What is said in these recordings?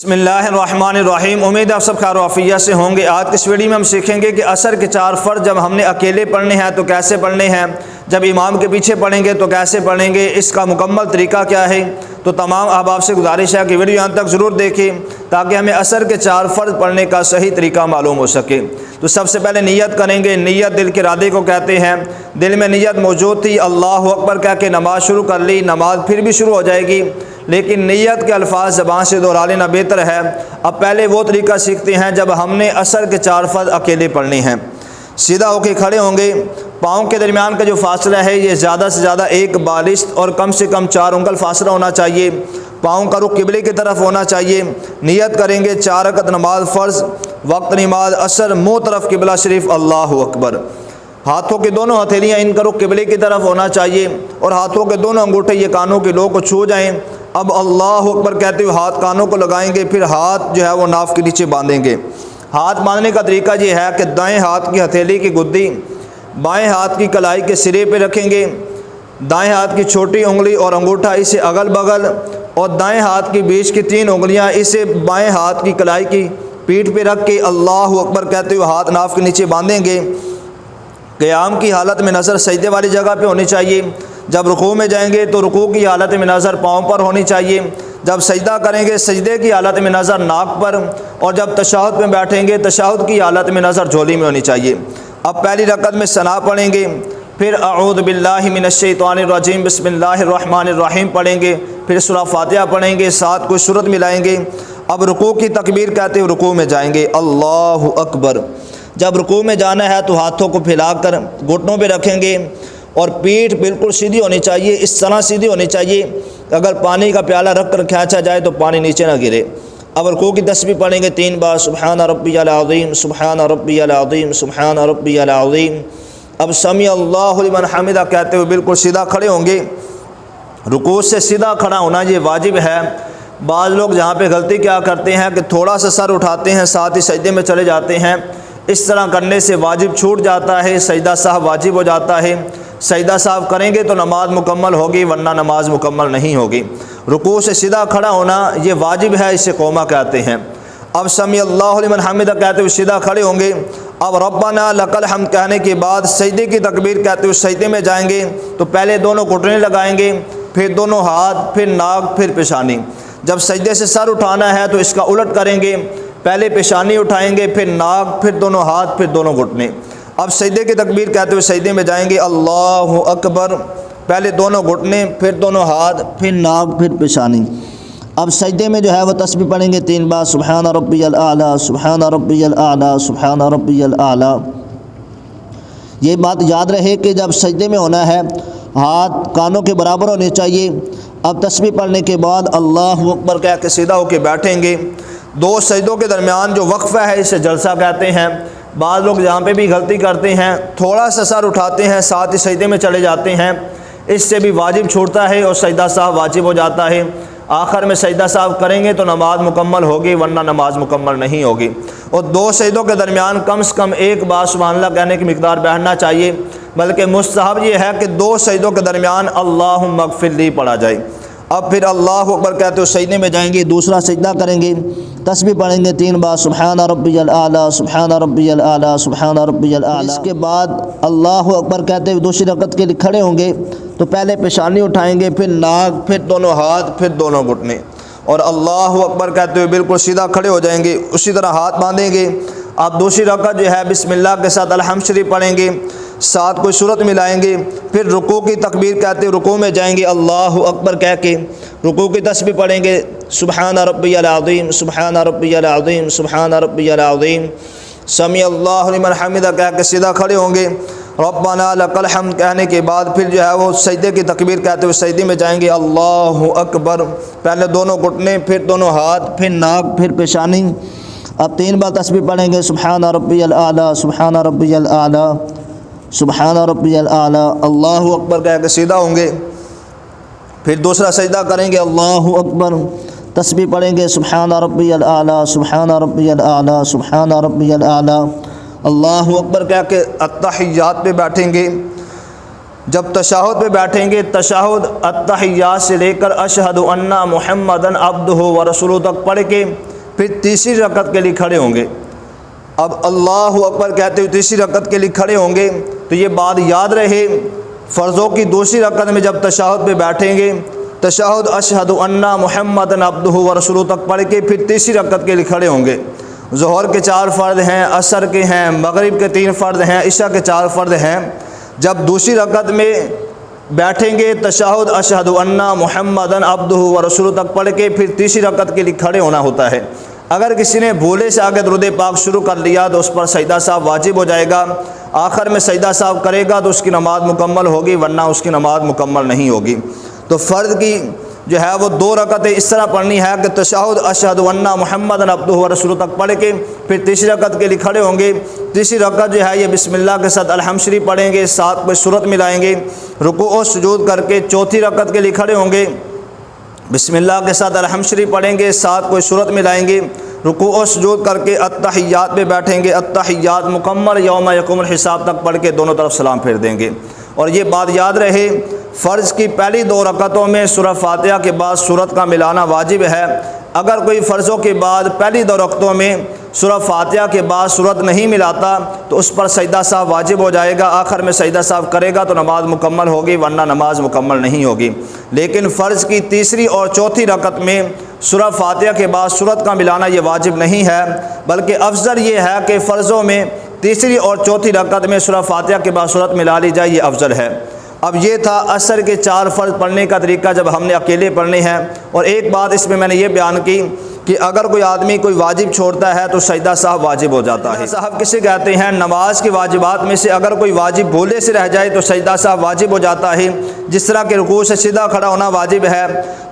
بسم اللہ الرحمن الرحیم۔ امید ہے آپ سب خیر و عافیت سے ہوں گے۔ آج اس ویڈیو میں ہم سیکھیں گے کہ عصر کے 4 فرض جب ہم نے اکیلے پڑھنے ہیں تو کیسے پڑھنے ہیں، جب امام کے پیچھے پڑھیں گے تو کیسے پڑھیں گے، اس کا مکمل طریقہ کیا ہے۔ تو تمام احباب سے گزارش ہے کہ ویڈیو یہاں تک ضرور دیکھیں تاکہ ہمیں عصر کے 4 فرض پڑھنے کا صحیح طریقہ معلوم ہو سکے۔ تو سب سے پہلے نیت کریں گے۔ نیت دل کے ارادے کو کہتے ہیں۔ دل میں نیت موجود تھی، اللہ اکبر کہہ کے نماز شروع کر لی، نماز پھر بھی شروع ہو جائے گی، لیکن نیت کے الفاظ زبان سے دہرا لینا بہتر ہے۔ اب پہلے وہ طریقہ سیکھتے ہیں جب ہم نے عصر کے 4 فرض اکیلے پڑھنے ہیں۔ سیدھا ہو کے کھڑے ہوں گے، پاؤں کے درمیان کا جو فاصلہ ہے یہ زیادہ سے زیادہ 1 بالشت اور کم سے کم 4 انگل فاصلہ ہونا چاہیے۔ پاؤں کا رخ قبلے کی طرف ہونا چاہیے۔ نیت کریں گے 4 رکعت نماز فرض، وقت نماز عصر، منہ طرف قبلہ شریف، اللہ اکبر۔ ہاتھوں کے دونوں ہتھیلیاں ان کا رخ قبلے کی طرف ہونا چاہیے اور ہاتھوں کے دونوں انگوٹھے یہ کانوں کے لوگ کو چھو جائیں۔ اب اللہ اکبر کہتے ہوئے ہاتھ کانوں کو لگائیں گے، پھر ہاتھ جو ہے وہ ناف کے نیچے باندھیں گے۔ ہاتھ باندھنے کا طریقہ یہ ہے کہ دائیں ہاتھ کی ہتھیلی کی گدی بائیں ہاتھ کی کلائی کے سرے پہ رکھیں گے، دائیں ہاتھ کی چھوٹی انگلی اور انگوٹھا اسے اگل بغل اور دائیں ہاتھ کی بیچ کی 3 انگلیاں اسے بائیں ہاتھ کی کلائی کی پیٹھ پہ رکھ کے اللہ اکبر کہتے ہوئے ہاتھ ناف کے نیچے باندھیں گے۔ قیام کی حالت میں نظر سجدے والی جگہ پہ ہونی چاہیے۔ جب رکوع میں جائیں گے تو رکوع کی حالت میں نظر پاؤں پر ہونی چاہیے۔ جب سجدہ کریں گے سجدے کی حالت میں نظر ناک پر، اور جب تشہد میں بیٹھیں گے تشہد کی حالت میں نظر جھولی میں ہونی چاہیے۔ اب پہلی رکعت میں ثنا پڑھیں گے، پھر اعوذ باللہ من الشیطان الرجیم بسم اللہ الرحمن الرحیم پڑھیں گے، پھر سورہ فاتحہ پڑھیں گے، ساتھ کوئی سورت ملائیں گے۔ اب رکوع کی تکبیر کہتے ہوئے رکوع میں جائیں گے، اللہ اکبر۔ جب رکوع میں جانا ہے تو ہاتھوں کو پھیلا کر گھٹنوں پہ رکھیں گے اور پیٹھ بالکل سیدھی ہونی چاہیے، اس طرح سیدھی ہونی چاہیے اگر پانی کا پیالہ رکھ کر کھینچا جائے تو پانی نیچے نہ گرے۔ اب رکوع کی تسبیح پڑھیں گے 3 بار، سبحان ربی العظیم، سبحان ربی العظیم، سبحان ربی العظیم۔ اب سمیع اللہ لمن حمدہ کہتے ہوئے بالکل سیدھا کھڑے ہوں گے۔ رکوع سے سیدھا کھڑا ہونا یہ واجب ہے۔ بعض لوگ جہاں پہ غلطی کیا کرتے ہیں کہ تھوڑا سا سر اٹھاتے ہیں ساتھ ہی سجدے میں چلے جاتے ہیں۔ اس طرح کرنے سے واجب چھوٹ جاتا ہے، سجدہ صاحب واجب ہو جاتا ہے۔ سجدہ صاحب کریں گے تو نماز مکمل ہوگی ورنہ نماز مکمل نہیں ہوگی۔ رکوع سے سیدھا کھڑا ہونا یہ واجب ہے، اسے قوما کہتے ہیں۔ اب سمیع اللہ لمن حمدہ کہتے ہوئے سیدھا کھڑے ہوں گے۔ اب ربنا لک الحمد کہنے کے بعد سجدے کی تکبیر کہتے ہوئے سجدے میں جائیں گے تو پہلے دونوں گھٹنے لگائیں گے، پھر دونوں ہاتھ، پھر ناک، پھر پیشانی۔ جب سجدے سے سر اٹھانا ہے تو اس کا الٹ کریں گے، پہلے پیشانی اٹھائیں گے، پھر ناک، پھر دونوں ہاتھ، پھر دونوں گھٹنے۔ اب سجدے کی تکبیر کہتے ہوئے سجدے میں جائیں گے، اللہ اکبر، پہلے دونوں گھٹنے، پھر دونوں ہاتھ، پھر ناک، پھر پیشانی۔ اب سجدے میں جو ہے وہ تسبیح پڑھیں گے 3 بار، سبحان ربی الاعلی، سبحان ربی الاعلی، سبحان ربی الاعلی۔ یہ بات یاد رہے کہ جب سجدے میں ہونا ہے ہاتھ کانوں کے برابر ہونے چاہیے۔ اب تسبیح پڑھنے کے بعد اللہ اکبر کہہ کے سیدھا ہو کے بیٹھیں گے۔ 2 سجدوں کے درمیان جو وقفہ ہے اسے جلسہ کہتے ہیں۔ بعض لوگ جہاں پہ بھی غلطی کرتے ہیں تھوڑا سا سر اٹھاتے ہیں ساتھ ہی سجدے میں چلے جاتے ہیں، اس سے بھی واجب چھوڑتا ہے اور سجدہ صاحب واجب ہو جاتا ہے۔ آخر میں سجدہ صاحب کریں گے تو نماز مکمل ہوگی ورنہ نماز مکمل نہیں ہوگی۔ اور 2 سجدوں کے درمیان کم سے کم 1 بار سبحان اللہ کہنے کی مقدار بیٹھنا چاہیے، بلکہ مستحب یہ ہے کہ 2 سجدوں کے درمیان اللہم اغفر لی پڑھا جائے۔ اب پھر اللہ اکبر کہتے ہوئے سجدے میں جائیں گے، دوسرا سجدہ کریں گے، تسبیح پڑھیں گے 3 بار، سبحان ربی الاعلی، سبحان ربی الاعلی، سبحان ربی الاعلی۔ اس کے بعد اللہ اکبر کہتے ہوئے دوسری رکعت کے لیے کھڑے ہوں گے تو پہلے پیشانی اٹھائیں گے، پھر ناک، پھر دونوں ہاتھ، پھر دونوں گھٹنے، اور اللہ اکبر کہتے ہوئے بالکل سیدھا کھڑے ہو جائیں گے، اسی طرح ہاتھ باندھیں گے۔ آپ دوسری رکعت جو ہے بسم اللہ کے ساتھ الحمد شریف پڑھیں گے، ساتھ کوئی سورت ملائیں گے، پھر رکوع کی تکبیر کہتے ہوئے رکوع میں جائیں گے، اللہ اکبر کہہ کے رکوع کی تسبیح پڑھیں گے، سبحان ربی العظیم، سبحان ربی العظیم، سبحان ربی العظیم۔ سمیع اللہ لمن حمدہ کہہ کے سیدھا کھڑے ہوں گے، ربنا لک الحمد کہنے کے بعد پھر جو ہے وہ سجدے کی تکبیر کہتے ہوئے سجدے میں جائیں گے، اللہ اکبر، پہلے دونوں گھٹنے، پھر دونوں ہاتھ، پھر ناک، پھر پیشانی۔ اب 3 بار تسبیح پڑھیں گے، سبحان ربی الاعلی، سبحان ربی الاعلی، سبحان ربی الاعلی، اللہ اکبر کہہ کے سیدھا ہوں گے، پھر دوسرا سجدہ کریں گے، اللہ اکبر، تسبیح پڑھیں گے، سبحان ربی الاعلی، سبحان ربی الاعلی، سبحان ربی الاعلی، اللہ اکبر کہہ کے التحیات پہ بیٹھیں گے۔ جب تشہد پہ بیٹھیں گے تشہد التحیات سے لے کر اشہد ان محمدن عبدہ ورسولہ تک پڑھ کے پھر تیسری رکعت کے لیے کھڑے ہوں گے۔ اب اللہ اکبر کہتے ہوئے تیسری رکعت کے لیے کھڑے ہوں گے تو یہ بات یاد رہے، فرضوں کی دوسری رکعت میں جب تشہد پہ بیٹھیں گے، تشہد اشہد ان محمد عبدہ ورسولہ تک پڑھ کے پھر تیسری رکعت کے لیے کھڑے ہوں گے۔ ظہر کے 4 فرض ہیں، عصر کے ہیں، مغرب کے 3 فرض ہیں، عشاء کے 4 فرض ہیں۔ جب دوسری رکعت میں بیٹھیں گے تشہد اشہد ان محمد عبدہ ورسولہ تک پڑھ کے پھر تیسری رکعت کے لیے کھڑے ہونا ہوتا ہے۔ اگر کسی نے بھولے سے آگے درود پاک شروع کر لیا تو اس پر سجدہ صاحب واجب ہو جائے گا، آخر میں سجدہ صاحب کرے گا تو اس کی نماز مکمل ہوگی، ورنہ اس کی نماز مکمل نہیں ہوگی۔ تو فرض کی جو ہے وہ 2 رکعتیں اس طرح پڑھنی ہے کہ تشہد اشہد ان محمد عبدہ ورسولہ تک پڑھ کے پھر تیسری رکعت کے لیے کھڑے ہوں گے۔ تیسری رکعت جو ہے یہ بسم اللہ کے ساتھ الحمد شریف پڑھیں گے، ساتھ کوئی سورت ملائیں گے، رکوع و سجود کر کے چوتھی رکعت کے لیے کھڑے ہوں گے، بسم اللہ کے ساتھ الحمد شریف پڑھیں گے، ساتھ کوئی سورت ملائیں گے، رکوع و سجود کر کے التحیات پہ بیٹھیں گے، التحیات مکمل یوم یقوم الحساب تک پڑھ کے دونوں طرف سلام پھیر دیں گے۔ اور یہ بات یاد رہے، فرض کی پہلی 2 رکعتوں میں سورہ فاتحہ کے بعد سورت کا ملانا واجب ہے۔ اگر کوئی فرضوں کے بعد پہلی 2 رکعتوں میں سورہ فاتحہ کے بعد سورت نہیں ملاتا تو اس پر سجدہ صاحب واجب ہو جائے گا، آخر میں سجدہ صاحب کرے گا تو نماز مکمل ہوگی، ورنہ نماز مکمل نہیں ہوگی۔ لیکن فرض کی تیسری اور چوتھی رکعت میں سورہ فاتحہ کے بعد سورت کا ملانا یہ واجب نہیں ہے، بلکہ افضل یہ ہے کہ فرضوں میں تیسری اور چوتھی رکعت میں سورہ فاتحہ کے بعد سورت ملا لی جائے، یہ افضل ہے۔ اب یہ تھا عصر کے 4 فرض پڑھنے کا طریقہ جب ہم نے اکیلے پڑھنے ہیں۔ اور ایک بات اس میں نے یہ بیان کی کہ اگر کوئی آدمی کوئی واجب چھوڑتا ہے تو سجدہ صاحب واجب ہو جاتا ہے۔ صاحب کسے کہتے ہیں؟ نماز کے واجبات میں سے اگر کوئی واجب بھولے سے رہ جائے تو سجدہ صاحب واجب ہو جاتا ہے، جس طرح کہ رکوع سے سیدھا کھڑا ہونا واجب ہے،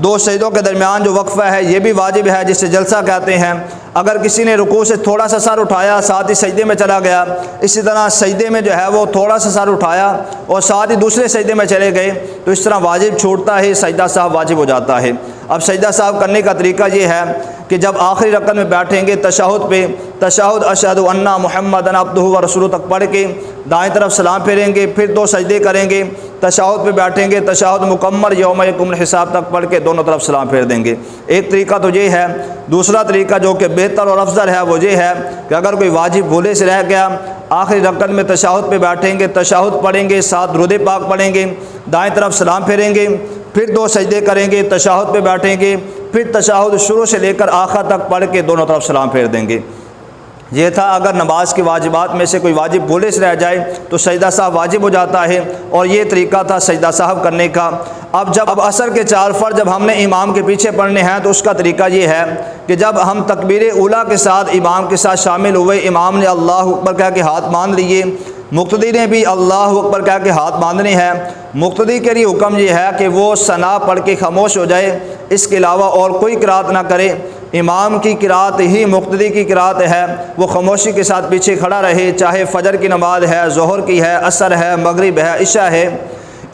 2 سجدوں کے درمیان جو وقفہ ہے یہ بھی واجب ہے جسے جلسہ کہتے ہیں۔ اگر کسی نے رکوع سے تھوڑا سا سر اٹھایا ساتھ ہی سجدے میں چلا گیا، اسی طرح سجدے میں جو ہے وہ تھوڑا سا سر اٹھایا اور ساتھ ہی دوسرے سجدے میں چلے گئے تو اس طرح واجب چھوڑتا ہے، سجدہ صاحب واجب ہو جاتا ہے۔ اب سجدہ صاحب کرنے کا طریقہ یہ ہے کہ جب آخری رکعت میں بیٹھیں گے تشہد پہ تشہد اشہد ان محمد عبدہ ورسولہ تک پڑھ کے دائیں طرف سلام پھیریں گے، پھر 2 سجدے کریں گے، تشہد پہ بیٹھیں گے، تشہد مکمل یوم یقوم الحساب تک پڑھ کے دونوں طرف سلام پھیر دیں گے۔ ایک طریقہ تو یہ ہے۔ دوسرا طریقہ جو کہ بہتر اور افضل ہے وہ یہ ہے کہ اگر کوئی واجب بھولے سے رہ گیا، آخری رکعت میں تشہد پہ بیٹھیں گے، تشہد پڑھیں گے، ساتھ درود پاک پڑھیں گے، دائیں طرف سلام پھیریں گے، پھر 2 سجدے کریں گے، تشہد پہ بیٹھیں گے، پھر تشہد شروع سے لے کر آخر تک پڑھ کے دونوں طرف سلام پھیر دیں گے۔ یہ تھا اگر نماز کے واجبات میں سے کوئی واجب بھولے سے رہ جائے تو سجدہ صاحب واجب ہو جاتا ہے، اور یہ طریقہ تھا سجدہ صاحب کرنے کا۔ اب عصر کے 4 فرض جب ہم نے امام کے پیچھے پڑھنے ہیں تو اس کا طریقہ یہ ہے کہ جب ہم تکبیر اولیٰ کے ساتھ امام کے ساتھ شامل ہوئے، امام نے اللہ اکبر کہہ کے ہاتھ باندھ لیے، مقتدی نے بھی اللہ اکبر کہہ کے ہاتھ باندھنے ہیں۔ مقتدی کے لیے حکم یہ ہے کہ وہ ثنا پڑھ کے خاموش ہو جائے، اس کے علاوہ اور کوئی قرات نہ کرے۔ امام کی قرات ہی مقتدی کی قرات ہے، وہ خاموشی کے ساتھ پیچھے کھڑا رہے، چاہے فجر کی نماز ہے، ظہر کی ہے، عصر ہے، مغرب ہے، عشاء ہے۔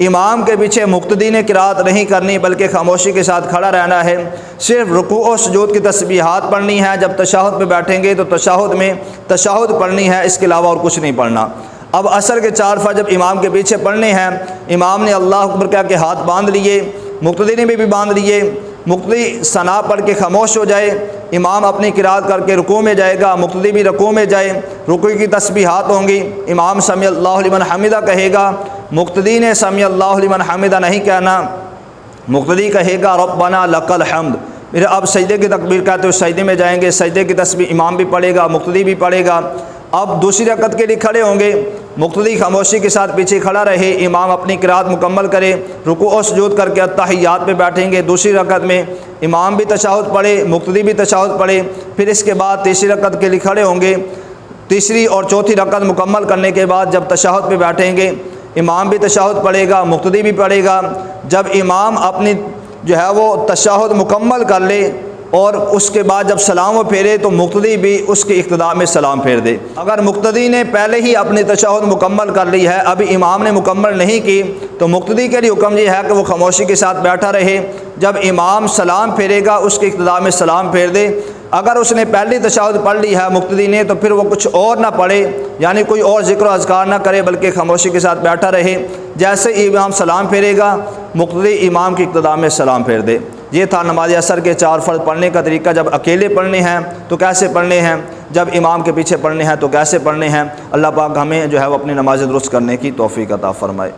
امام کے پیچھے مقتدی نے قرات نہیں کرنی بلکہ خاموشی کے ساتھ کھڑا رہنا ہے، صرف رکوع و سجود کی تسبیحات پڑھنی ہے۔ جب تشہد پہ بیٹھیں گے تو تشہد میں تشہد پڑھنی ہے، اس کے علاوہ اور کچھ نہیں پڑھنا۔ اب عصر کے 4 فرض جب امام کے پیچھے پڑھنے ہیں، امام نے اللہ اکبر کہہ کے ہاتھ باندھ لیے، مقتدی نے بھی باندھ لیے، مقتدی ثنا پڑھ کے خاموش ہو جائے، امام اپنی قرات کر کے رکوع میں جائے گا، مقتدی بھی رکوع میں جائے، رکوع کی تسبیحات ہوں گی، امام سمیع اللہ لمن حمدہ کہے گا، مقتدی نے سمیع اللہ لمن حمدہ نہیں کہنا، مقتدی کہے گا ربنا لک الحمد۔ پھر اب سجدے کی تکبیر کہتے ہوئے سجدے میں جائیں گے، سجدے کی تسبیح امام بھی پڑھے گا، مقتدی بھی پڑھے گا۔ اب دوسری رکعت کے لیے کھڑے ہوں گے، مقتدی خاموشی کے ساتھ پیچھے کھڑا رہے، امام اپنی قرات مکمل کرے، رکوع و سجود کر کے التحیات پہ بیٹھیں گے۔ دوسری رکعت میں امام بھی تشہد پڑھے، مقتدی بھی تشہد پڑھے، پھر اس کے بعد تیسری رکعت کے لیے کھڑے ہوں گے۔ تیسری اور چوتھی رکعت مکمل کرنے کے بعد جب تشہد پہ بیٹھیں گے، امام بھی تشہد پڑھے گا، مقتدی بھی پڑھے گا۔ جب امام اپنی جو ہے وہ تشہد مکمل کر لے اور اس کے بعد جب سلام و پھیرے تو مقتدی بھی اس کے اقتداء میں سلام پھیر دے۔ اگر مقتدی نے پہلے ہی اپنی تشہد مکمل کر لی ہے، ابھی امام نے مکمل نہیں کی، تو مقتدی کے لیے حکم یہ ہے کہ وہ خاموشی کے ساتھ بیٹھا رہے، جب امام سلام پھیرے گا اس کے اقتداء میں سلام پھیر دے۔ اگر اس نے پہلی تشہد پڑھ لی ہے مقتدی نے تو پھر وہ کچھ اور نہ پڑھے، یعنی کوئی اور ذکر و اذکار نہ کرے، بلکہ خاموشی کے ساتھ بیٹھا رہے۔ جیسے امام سلام پھیرے گا مقتدی امام کی اقتداء میں سلام پھیر دے۔ یہ تھا نماز عصر کے 4 فرض پڑھنے کا طریقہ۔ جب اکیلے پڑھنے ہیں تو کیسے پڑھنے ہیں، جب امام کے پیچھے پڑھنے ہیں تو کیسے پڑھنے ہیں۔ اللہ پاک ہمیں جو ہے وہ اپنی نماز درست کرنے کی توفیق عطا فرمائے۔